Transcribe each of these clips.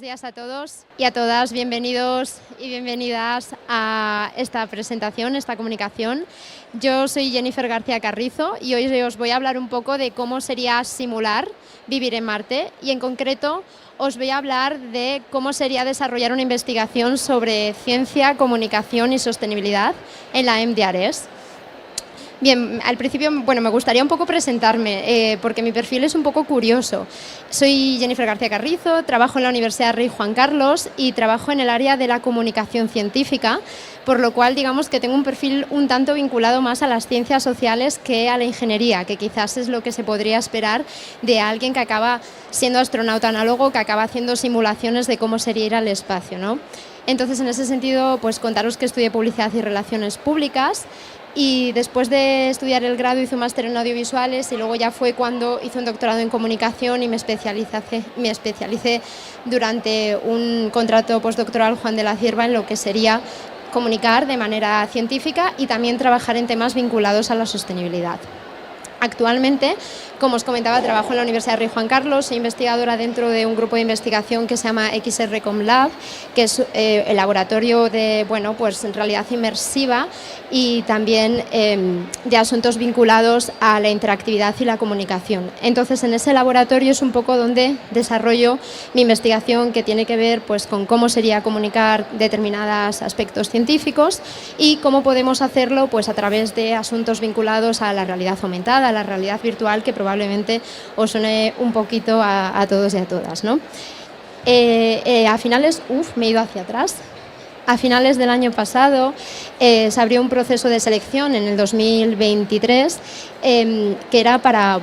días a todos y a todas. Bienvenidos y bienvenidas a esta presentación, esta comunicación. Yo soy Jennifer García Carrizo y hoy os voy a hablar un poco de cómo sería simular vivir en Marte y en concreto os voy a hablar de cómo sería desarrollar una investigación sobre ciencia, comunicación y sostenibilidad en la EMDIARES. Bien, al principio, me gustaría un poco presentarme, porque mi perfil es un poco curioso. Soy Jennifer García Carrizo, trabajo en la Universidad Rey Juan Carlos y trabajo en el área de la comunicación científica, por lo cual digamos que tengo un perfil un tanto vinculado más a las ciencias sociales que a la ingeniería, que quizás es lo que se podría esperar de alguien que acaba siendo astronauta análogo, que acaba haciendo simulaciones de cómo sería ir al espacio, ¿no? Entonces, en ese sentido, pues contaros que estudié Publicidad y Relaciones Públicas. Y después de estudiar el grado hice un máster en audiovisuales y luego ya fue cuando hice un doctorado en comunicación y me especialicé durante un contrato postdoctoral Juan de la Cierva en lo que sería comunicar de manera científica y también trabajar en temas vinculados a la sostenibilidad. Actualmente, como os comentaba, trabajo en la Universidad Rey Juan Carlos, soy investigadora dentro de un grupo de investigación que se llama XRCom Lab, que es el laboratorio de realidad inmersiva y también de asuntos vinculados a la interactividad y la comunicación. Entonces, en ese laboratorio es un poco donde desarrollo mi investigación que tiene que ver pues, con cómo sería comunicar determinados aspectos científicos y cómo podemos hacerlo pues, a través de asuntos vinculados a la realidad aumentada, a la realidad virtual, que probablemente os suene un poquito a todos y a todas, ¿no? A finales del año pasado se abrió un proceso de selección en el 2023 que era para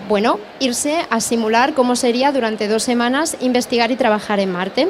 irse a simular cómo sería durante 2 semanas investigar y trabajar en Marte.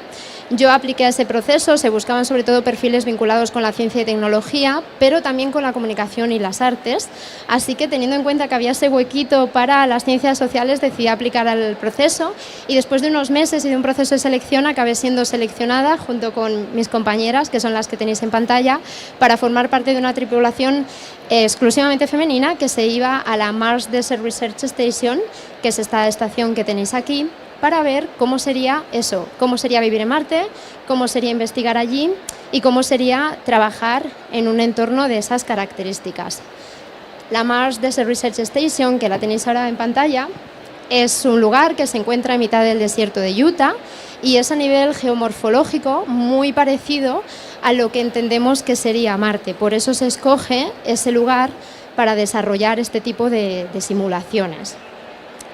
Yo apliqué a ese proceso, se buscaban sobre todo perfiles vinculados con la ciencia y tecnología, pero también con la comunicación y las artes, así que teniendo en cuenta que había ese huequito para las ciencias sociales decidí aplicar al proceso y después de unos meses y de un proceso de selección acabé siendo seleccionada junto con mis compañeras, que son las que tenéis en pantalla, para formar parte de una tripulación exclusivamente femenina que se iba a la Mars Desert Research Station, que es esta estación que tenéis aquí, para ver cómo sería eso, cómo sería vivir en Marte, cómo sería investigar allí y cómo sería trabajar en un entorno de esas características. La Mars Desert Research Station, que la tenéis ahora en pantalla, es un lugar que se encuentra en mitad del desierto de Utah y es a nivel geomorfológico muy parecido a lo que entendemos que sería Marte. Por eso se escoge ese lugar para desarrollar este tipo de simulaciones.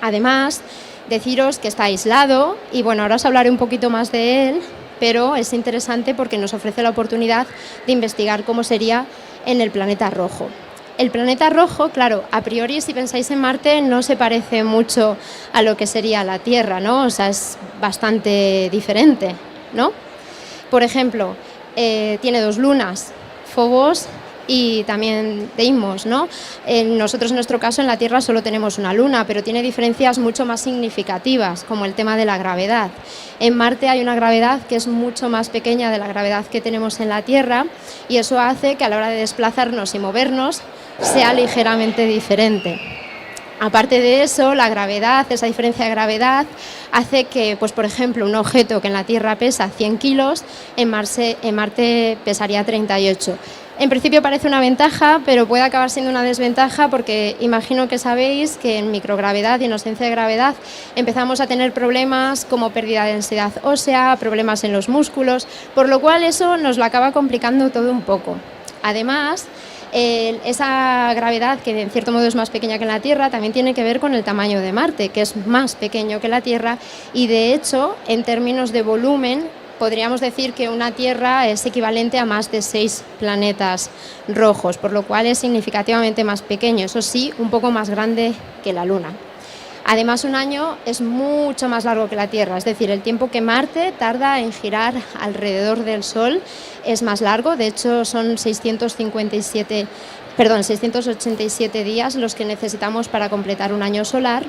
Además, deciros que está aislado y ahora os hablaré un poquito más de él, pero es interesante porque nos ofrece la oportunidad de investigar cómo sería en el planeta rojo. El planeta rojo, claro, a priori si pensáis en Marte no se parece mucho a lo que sería la Tierra, ¿no? O sea, es bastante diferente, ¿no? Por ejemplo, tiene 2 lunas, Phobos y también Deimos, ¿no? Nosotros en nuestro caso en la Tierra solo tenemos una luna, pero tiene diferencias mucho más significativas, como el tema de la gravedad. En Marte hay una gravedad que es mucho más pequeña de la gravedad que tenemos en la Tierra y eso hace que a la hora de desplazarnos y movernos sea ligeramente diferente. Aparte de eso, la gravedad, esa diferencia de gravedad, hace que, pues, por ejemplo, un objeto que en la Tierra pesa 100 kilos, en Marte pesaría 38. En principio parece una ventaja, pero puede acabar siendo una desventaja porque imagino que sabéis que en microgravedad y en ausencia de gravedad empezamos a tener problemas como pérdida de densidad ósea, problemas en los músculos, por lo cual eso nos lo acaba complicando todo un poco. Además, esa gravedad, que en cierto modo es más pequeña que en la Tierra, también tiene que ver con el tamaño de Marte, que es más pequeño que la Tierra y de hecho, en términos de volumen, podríamos decir que una Tierra es equivalente a más de 6 planetas rojos, por lo cual es significativamente más pequeño, eso sí, un poco más grande que la Luna. Además, un año es mucho más largo que la Tierra, es decir, el tiempo que Marte tarda en girar alrededor del Sol es más largo, de hecho son 687 días los que necesitamos para completar un año solar.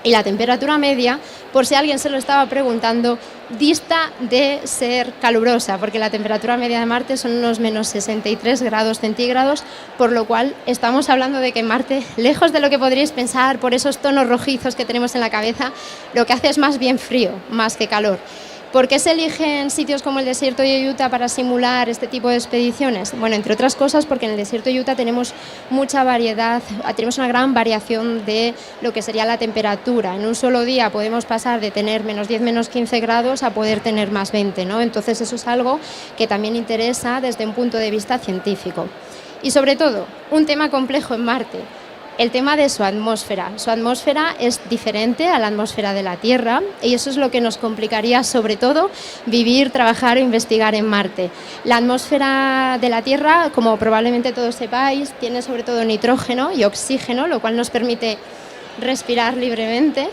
Y la temperatura media, por si alguien se lo estaba preguntando, dista de ser calurosa, porque la temperatura media de Marte son unos menos 63 grados centígrados, por lo cual estamos hablando de que Marte, lejos de lo que podríais pensar por esos tonos rojizos que tenemos en la cabeza, lo que hace es más bien frío, más que calor. ¿Por qué se eligen sitios como el desierto de Utah para simular este tipo de expediciones? Bueno, entre otras cosas porque en el desierto de Utah tenemos mucha variedad, tenemos una gran variación de lo que sería la temperatura. En un solo día podemos pasar de tener -10, -15 grados a poder tener +20, ¿no? Entonces eso es algo que también interesa desde un punto de vista científico. Y sobre todo, un tema complejo en Marte. El tema de su atmósfera. Su atmósfera es diferente a la atmósfera de la Tierra y eso es lo que nos complicaría sobre todo vivir, trabajar o investigar en Marte. La atmósfera de la Tierra, como probablemente todos sepáis, tiene sobre todo nitrógeno y oxígeno, lo cual nos permite respirar libremente,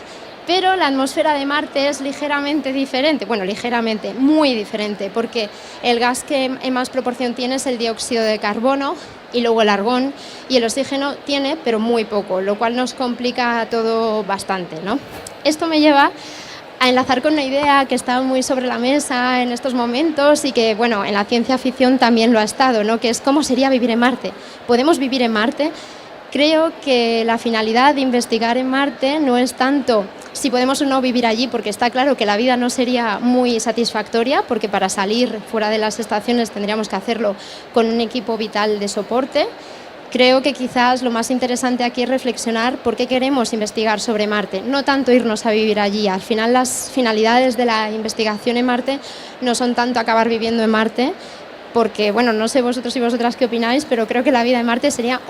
pero la atmósfera de Marte es ligeramente diferente, bueno, ligeramente, muy diferente, porque el gas que en más proporción tiene es el dióxido de carbono y luego el argón, y el oxígeno tiene, pero muy poco, lo cual nos complica todo bastante, ¿no? Esto me lleva a enlazar con una idea que está muy sobre la mesa en estos momentos y que, bueno, en la ciencia ficción también lo ha estado, ¿no? Que es cómo sería vivir en Marte. ¿Podemos vivir en Marte? Creo que la finalidad de investigar en Marte no es tanto si podemos o no vivir allí, porque está claro que la vida no sería muy satisfactoria, porque para salir fuera de las estaciones tendríamos que hacerlo con un equipo vital de soporte. Creo que quizás lo más interesante aquí es reflexionar por qué queremos investigar sobre Marte, no tanto irnos a vivir allí. Al final las finalidades de la investigación en Marte no son tanto acabar viviendo en Marte, porque, bueno, no sé vosotros y vosotras qué opináis, pero creo que la vida en Marte sería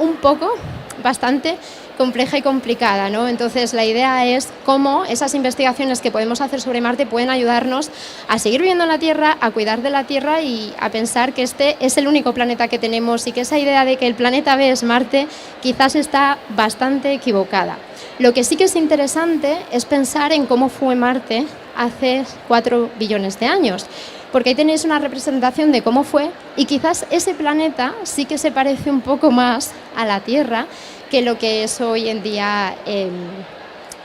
bastante compleja y complicada, ¿no? Entonces la idea es cómo esas investigaciones que podemos hacer sobre Marte pueden ayudarnos a seguir viviendo en la Tierra, a cuidar de la Tierra y a pensar que este es el único planeta que tenemos y que esa idea de que el planeta B es Marte quizás está bastante equivocada. Lo que sí que es interesante es pensar en cómo fue Marte hace 4 billones de años, porque ahí tenéis una representación de cómo fue y quizás ese planeta sí que se parece un poco más a la Tierra que lo que es hoy en día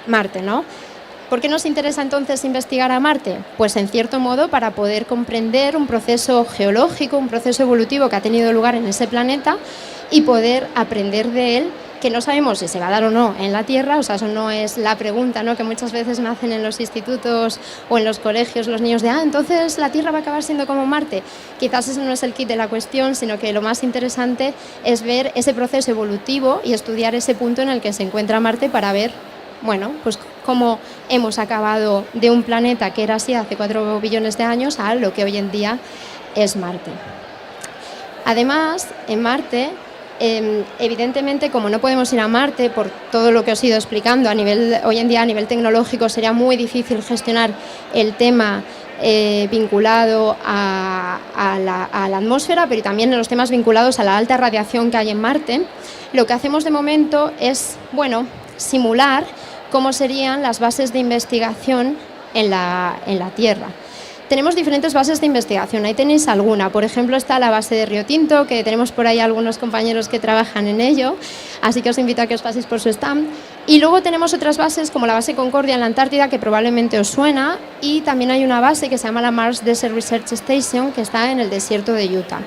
Marte, ¿no? ¿Por qué nos interesa entonces investigar a Marte? Pues en cierto modo para poder comprender un proceso geológico, un proceso evolutivo que ha tenido lugar en ese planeta y poder aprender de él, que no sabemos si se va a dar o no en la Tierra. O sea, eso no es la pregunta, ¿no?, que muchas veces nacen en los institutos o en los colegios los niños de entonces la Tierra va a acabar siendo como Marte. Quizás eso no es el kit de la cuestión, sino que lo más interesante es ver ese proceso evolutivo y estudiar ese punto en el que se encuentra Marte para ver, bueno, pues cómo hemos acabado de un planeta que era así hace 4 billones de años a lo que hoy en día es Marte. Además, en Marte, evidentemente, como no podemos ir a Marte por todo lo que os he ido explicando, hoy en día a nivel tecnológico sería muy difícil gestionar el tema vinculado a la atmósfera, pero también en los temas vinculados a la alta radiación que hay en Marte. Lo que hacemos de momento es, bueno, simular cómo serían las bases de investigación en la Tierra. Tenemos diferentes bases de investigación, ahí tenéis alguna. Por ejemplo, está la base de Río Tinto, que tenemos por ahí algunos compañeros que trabajan en ello, así que os invito a que os paséis por su stand. Y luego tenemos otras bases como la base Concordia en la Antártida, que probablemente os suena, y también hay una base que se llama la Mars Desert Research Station, que está en el desierto de Utah.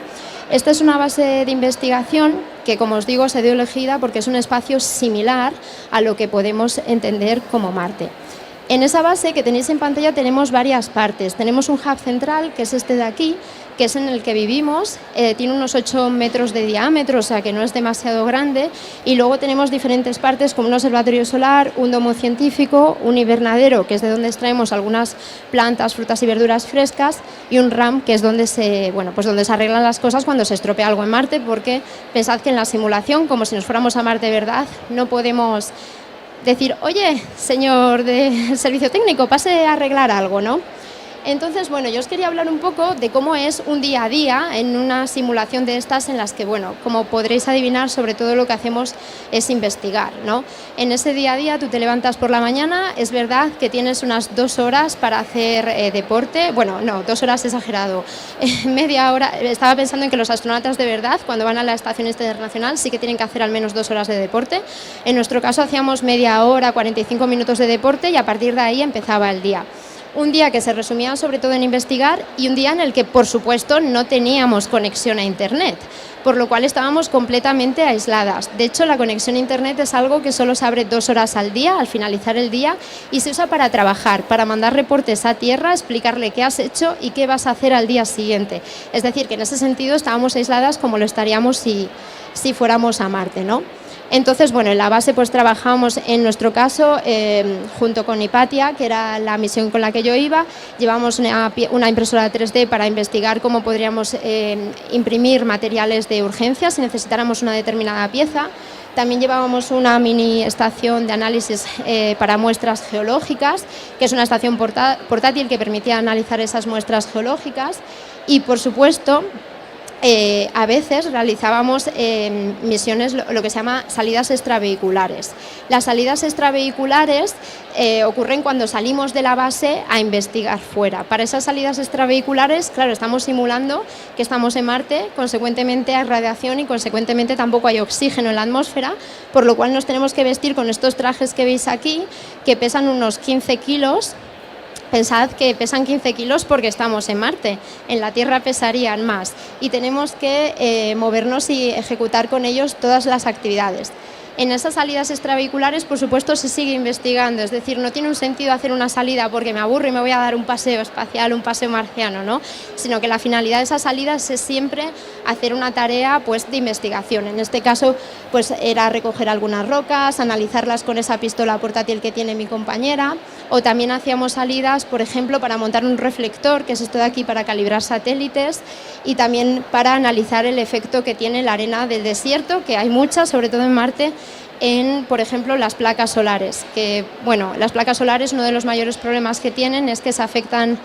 Esta es una base de investigación que, como os digo, se dio elegida porque es un espacio similar a lo que podemos entender como Marte. En esa base que tenéis en pantalla tenemos varias partes. Tenemos un hub central, que es este de aquí, que es en el que vivimos, tiene unos 8 metros de diámetro, o sea que no es demasiado grande, y luego tenemos diferentes partes como un observatorio solar, un domo científico, un invernadero, que es de donde extraemos algunas plantas, frutas y verduras frescas, y un RAM, que es donde donde se arreglan las cosas cuando se estropea algo en Marte, porque pensad que en la simulación, como si nos fuéramos a Marte de verdad, no podemos decir, oye, señor del servicio técnico, pase a arreglar algo, ¿no? Entonces, bueno, yo os quería hablar un poco de cómo es un día a día en una simulación de estas en las que, bueno, como podréis adivinar, sobre todo lo que hacemos es investigar, ¿no? En ese día a día tú te levantas por la mañana, es verdad que tienes unas 2 horas para hacer deporte, bueno, no, 2 horas exagerado, media hora. Estaba pensando en que los astronautas de verdad, cuando van a la Estación Internacional, sí que tienen que hacer al menos 2 horas de deporte. En nuestro caso hacíamos media hora, 45 minutos de deporte y a partir de ahí empezaba el día. Un día que se resumía sobre todo en investigar y un día en el que, por supuesto, no teníamos conexión a Internet, por lo cual estábamos completamente aisladas. De hecho, la conexión a internet es algo que solo se abre 2 horas al día, al finalizar el día, y se usa para trabajar, para mandar reportes a tierra, explicarle qué has hecho y qué vas a hacer al día siguiente. Es decir, que en ese sentido estábamos aisladas como lo estaríamos si fuéramos a Marte, ¿no? Entonces, bueno, en la base pues trabajamos, en nuestro caso, junto con Hipatia, que era la misión con la que yo iba, llevamos una impresora 3D para investigar cómo podríamos imprimir materiales de urgencia si necesitáramos una determinada pieza. También llevábamos una mini estación de análisis para muestras geológicas, que es una estación portátil que permitía analizar esas muestras geológicas. Y, por supuesto, a veces realizábamos misiones, lo que se llama salidas extravehiculares. Las salidas extravehiculares ocurren cuando salimos de la base a investigar fuera. Para esas salidas extravehiculares, claro, estamos simulando que estamos en Marte, consecuentemente hay radiación y consecuentemente tampoco hay oxígeno en la atmósfera, por lo cual nos tenemos que vestir con estos trajes que veis aquí, que pesan unos 15 kilos. Pensad que pesan 15 kilos porque estamos en Marte, en la Tierra pesarían más y tenemos que movernos y ejecutar con ellos todas las actividades. En esas salidas extravehiculares, por supuesto, se sigue investigando, es decir, no tiene un sentido hacer una salida porque me aburro y me voy a dar un paseo espacial, un paseo marciano, ¿no? Sino que la finalidad de esas salidas es siempre hacer una tarea pues, de investigación. En este caso, pues era recoger algunas rocas, analizarlas con esa pistola portátil que tiene mi compañera, o también hacíamos salidas, por ejemplo, para montar un reflector, que es esto de aquí, para calibrar satélites, y también para analizar el efecto que tiene la arena del desierto, que hay muchas, sobre todo en Marte, en, por ejemplo, las placas solares, que, bueno, las placas solares, uno de los mayores problemas que tienen es que se afectan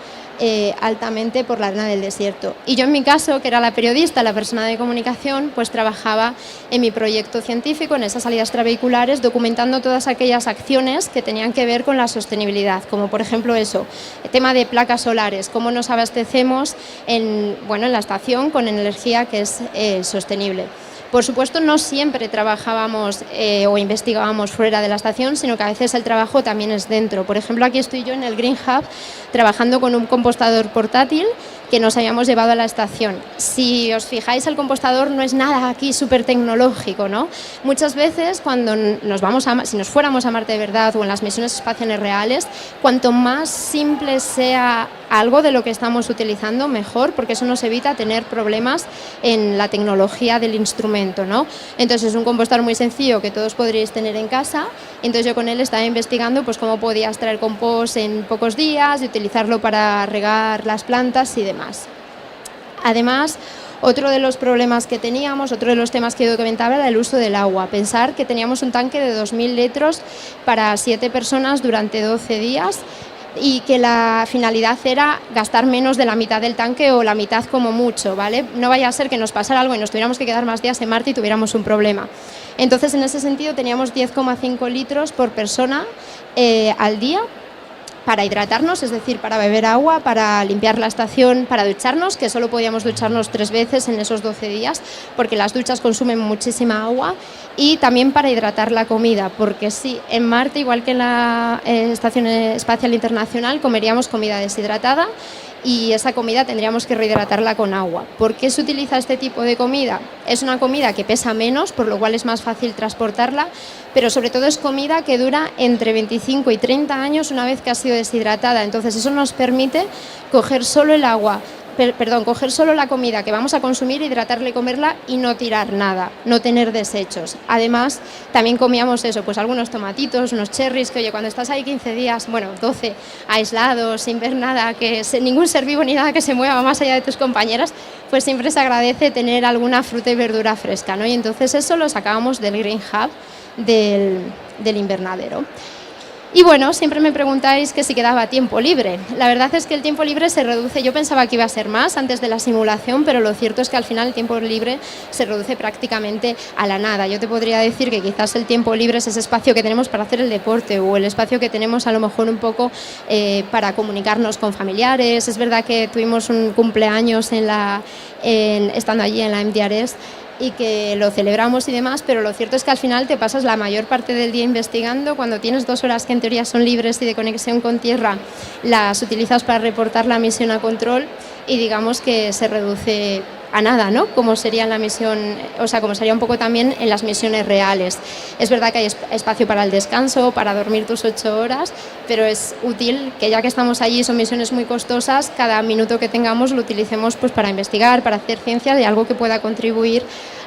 altamente por la arena del desierto. Y yo, en mi caso, que era la periodista, la persona de comunicación, pues trabajaba en mi proyecto científico, en esas salidas extravehiculares, documentando todas aquellas acciones que tenían que ver con la sostenibilidad, como por ejemplo eso, el tema de placas solares, cómo nos abastecemos en la estación con energía que es sostenible. Por supuesto, no siempre trabajábamos o investigábamos fuera de la estación, sino que a veces el trabajo también es dentro. Por ejemplo, aquí estoy yo en el Green Hub trabajando con un compostador portátil que nos habíamos llevado a la estación. Si os fijáis, el compostador no es nada aquí súper tecnológico, ¿no? Muchas veces cuando si nos fuéramos a Marte de verdad o en las misiones espaciales reales, cuanto más simple sea algo de lo que estamos utilizando, mejor, porque eso nos evita tener problemas en la tecnología del instrumento, ¿no? Entonces es un compostador muy sencillo que todos podríais tener en casa. Entonces yo con él estaba investigando pues cómo podía extraer compost en pocos días y utilizarlo para regar las plantas y demás. Además, otro de los problemas que teníamos, otro de los temas que yo comentaba era el uso del agua. Pensar que teníamos un tanque de 2.000 litros para 7 personas durante 12 días y que la finalidad era gastar menos de la mitad del tanque o la mitad como mucho, ¿vale? No vaya a ser que nos pasara algo y nos tuviéramos que quedar más días en Marte y tuviéramos un problema. Entonces, en ese sentido, teníamos 10,5 litros por persona al día para hidratarnos, es decir, para beber agua, para limpiar la estación, para ducharnos, que solo podíamos ducharnos 3 veces en esos 12 días, porque las duchas consumen muchísima agua, y también para hidratar la comida, porque sí, en Marte, igual que en la Estación Espacial Internacional, comeríamos comida deshidratada, y esa comida tendríamos que rehidratarla con agua. ¿Por qué se utiliza este tipo de comida? Es una comida que pesa menos, por lo cual es más fácil transportarla, pero sobre todo es comida que dura entre 25 y 30 años una vez que ha sido deshidratada. Entonces eso nos permite coger solo el agua, coger solo la comida que vamos a consumir, hidratarla y comerla y no tirar nada, no tener desechos. Además, también comíamos eso, pues algunos tomatitos, unos cherries, que oye, cuando estás ahí 15 días, 12, aislados, sin ver nada, ningún ser vivo ni nada que se mueva más allá de tus compañeras, pues siempre se agradece tener alguna fruta y verdura fresca, ¿no? Y entonces eso lo sacábamos del Green Hub del invernadero. Y bueno, siempre me preguntáis que si quedaba tiempo libre. La verdad es que el tiempo libre se reduce. Yo pensaba que iba a ser más antes de la simulación, pero lo cierto es que al final el tiempo libre se reduce prácticamente a la nada. Yo te podría decir que quizás el tiempo libre es ese espacio que tenemos para hacer el deporte o el espacio que tenemos a lo mejor un poco para comunicarnos con familiares. Es verdad que tuvimos un cumpleaños estando allí en la MDRS, y que lo celebramos y demás, pero lo cierto es que al final te pasas la mayor parte del día investigando. Cuando tienes 2 horas que en teoría son libres y de conexión con tierra, las utilizas para reportar la misión a control y digamos que se reduce a nada, ¿no? Como sería en la misión, o sea, como sería un poco también en las misiones reales. Es verdad que hay espacio para el descanso, para dormir tus 8 horas, pero es útil que ya que estamos allí, son misiones muy costosas, cada minuto que tengamos lo utilicemos pues para investigar, para hacer ciencia y algo que pueda contribuir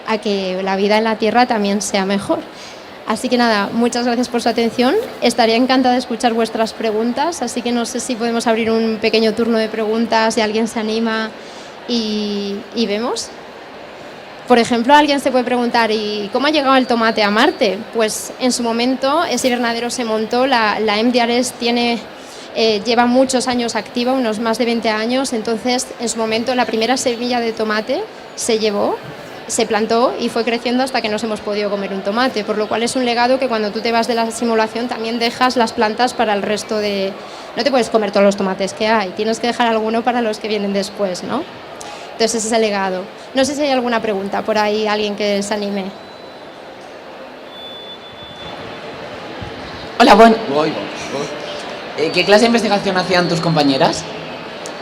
a que la vida en la Tierra también sea mejor. Así que nada, muchas gracias por su atención. Estaría encantada de escuchar vuestras preguntas, así que no sé si podemos abrir un pequeño turno de preguntas, si alguien se anima y vemos. Por ejemplo, alguien se puede preguntar, ¿y cómo ha llegado el tomate a Marte? Pues en su momento ese invernadero se montó, la MDRS lleva muchos años activa, unos más de 20 años, entonces en su momento la primera semilla de tomate se llevó, se plantó y fue creciendo hasta que nos hemos podido comer un tomate, por lo cual es un legado que cuando tú te vas de la simulación también dejas las plantas para el resto de... No te puedes comer todos los tomates que hay, tienes que dejar alguno para los que vienen después, ¿no? Entonces ese es el legado. No sé si hay alguna pregunta por ahí, alguien que se anime. Hola, ¿qué clase de investigación hacían tus compañeras?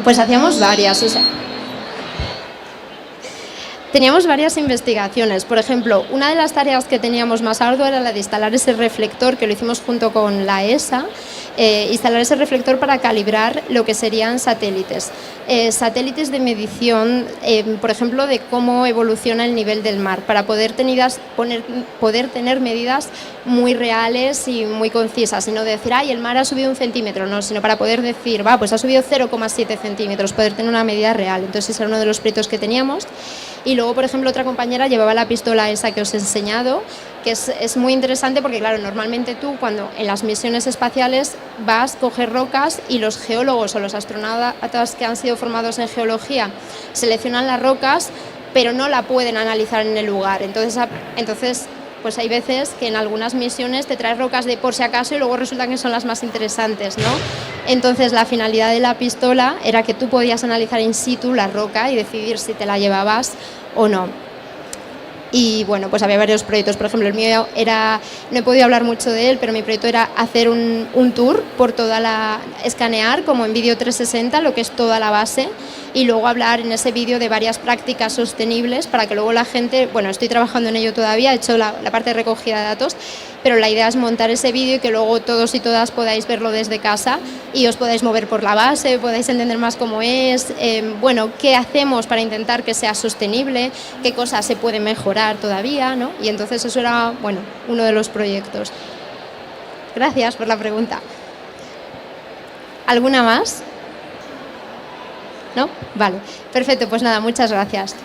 Pues hacíamos varias, o sea... Teníamos varias investigaciones. Por ejemplo, una de las tareas que teníamos más ardua era la de instalar ese reflector, que lo hicimos junto con la ESA, instalar ese reflector para calibrar lo que serían satélites. Satélites de medición, por ejemplo, de cómo evoluciona el nivel del mar, para poder tener medidas muy reales y muy concisas, y no decir, ay, el mar ha subido 1 centímetro, no, sino para poder decir, pues ha subido 0,7 centímetros, poder tener una medida real. Entonces, ese era uno de los proyectos que teníamos. Y luego, por ejemplo, otra compañera llevaba la pistola esa que os he enseñado, que es muy interesante porque, claro, normalmente tú cuando en las misiones espaciales vas, coges rocas y los geólogos o los astronautas que han sido formados en geología seleccionan las rocas, pero no la pueden analizar en el lugar. Entonces pues hay veces que en algunas misiones te traes rocas de por si acaso y luego resulta que son las más interesantes, ¿no? Entonces la finalidad de la pistola era que tú podías analizar in situ la roca y decidir si te la llevabas o no. Y bueno, pues había varios proyectos. Por ejemplo, el mío era, no he podido hablar mucho de él, pero mi proyecto era hacer un tour por escanear como en vídeo 360 lo que es toda la base y luego hablar en ese vídeo de varias prácticas sostenibles para que luego la gente, bueno, estoy trabajando en ello todavía, he hecho la parte de recogida de datos, pero la idea es montar ese vídeo y que luego todos y todas podáis verlo desde casa y os podáis mover por la base, podáis entender más cómo es, bueno, qué hacemos para intentar que sea sostenible, qué cosas se pueden mejorar todavía, ¿no? Y entonces eso era, bueno, uno de los proyectos. Gracias por la pregunta. ¿Alguna más? ¿No? Vale, perfecto, pues nada, muchas gracias.